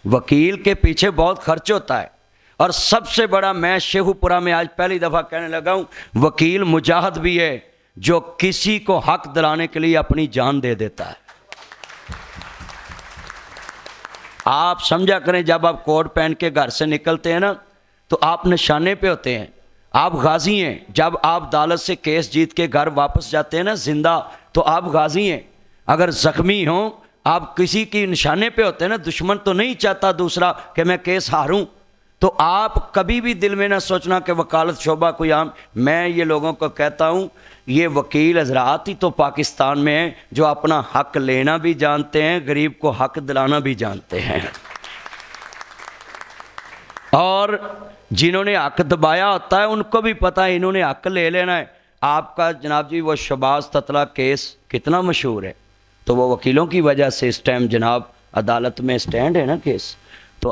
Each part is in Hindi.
वकील के पीछे बहुत खर्च होता है। और सबसे बड़ा, मैं शेखुपुरा में आज पहली दफ़ा कहने लगा हूँ, वकील मुजाहिद भी है जो किसी को हक दिलाने के लिए अपनी जान दे देता है। आप समझा करें, जब आप कोट पहन के घर से निकलते हैं ना तो आप निशाने पे होते हैं, आप गाजी हैं। जब आप अदालत से केस जीत के घर वापस जाते हैं ना जिंदा, तो आप गाजी हैं। अगर ज़ख्मी हों, आप किसी की निशाने पे होते हैं ना। दुश्मन तो नहीं चाहता दूसरा कि मैं केस हारूं। तो आप कभी भी दिल में ना सोचना कि वकालत शोबा कोई आम। मैं ये लोगों को कहता हूँ, ये वकील हजरात ही तो पाकिस्तान में हैं जो अपना हक लेना भी जानते हैं, गरीब को हक दिलाना भी जानते हैं। और जिन्होंने हक दबाया होता है उनको भी पता है इन्होंने हक ले लेना है। आपका जनाब जी वो शहबाज ततला केस कितना मशहूर है, तो वो वकीलों की वजह से इस टाइम जनाब अदालत में स्टैंड है ना केस। तो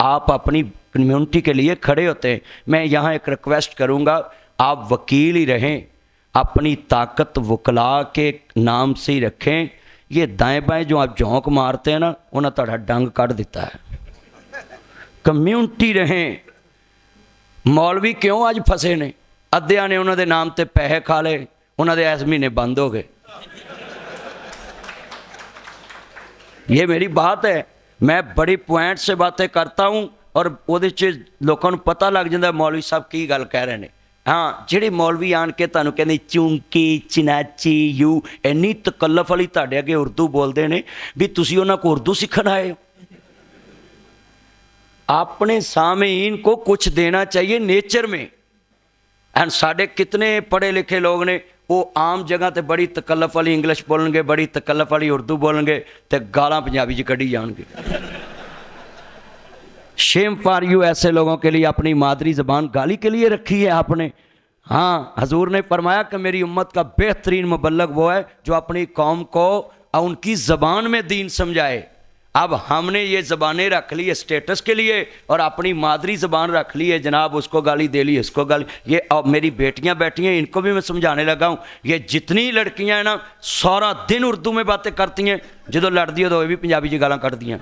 आप अपनी कम्युनिटी के लिए खड़े होते हैं। मैं यहाँ एक रिक्वेस्ट करूँगा, आप वकील ही रहें, अपनी ताकत वकला के नाम से ही रखें। ये दाएं बाएं जो आप झोंक मारते हैं ना, उन्हें तुहाडा डंग कढ़ दिता है। कम्युनिटी रहें। मौलवी क्यों आज फसे ने? अद्धिया ने उन्होंने नाम ते पैसे खा ले, उन्होंने इस महीने बंद हो गए। ये मेरी बात है, मैं बड़ी पॉइंट से बातें करता हूँ और ਉਹਦੇ 'ਚ लोगों को पता लग जाता मौलवी साहब की गल कह रहे हैं। हाँ, ਜਿਹੜੇ मौलवी आन के तुहानू कहते चूंकी चिनाची यू इन्नी तकल्लफ वाली ਤੁਹਾਡੇ ਅੱਗੇ उर्दू बोलते हैं भी तुसी उन्हां को उर्दू सीखण आए हो। अपने सामीन को कुछ देना चाहिए नेचर में। एंड साढ़े कितने पढ़े लिखे लोग ने, वो आम जगह ते बड़ी तकल्लफ वाली इंग्लिश बोलेंगे, बड़ी तकल्लफ वाली उर्दू बोलेंगे, तो गालां पंजाबी च कढ़ी जाएंगे। शेम फॉर यू, ऐसे लोगों के लिए अपनी मादरी ज़बान गाली के लिए रखी है आपने। हाँ, हजूर ने फरमाया कि मेरी उम्मत का बेहतरीन मुबल्लग वो है जो अपनी कौम को उनकी ज़बान में दीन समझाए। अब हमने ये ज़बानें रख ली है स्टेटस के लिए और अपनी मादरी ज़बान रख ली है जनाब, उसको गाली दे ली, इसको गाली। ये अब मेरी बेटियां बैठी हैं, इनको भी मैं समझाने लगा हूँ। ये जितनी लड़कियां हैं ना, सारा दिन उर्दू में बातें करती हैं, जो लड़ती हो तो भी पंजाबी च गालां कढ़दियां।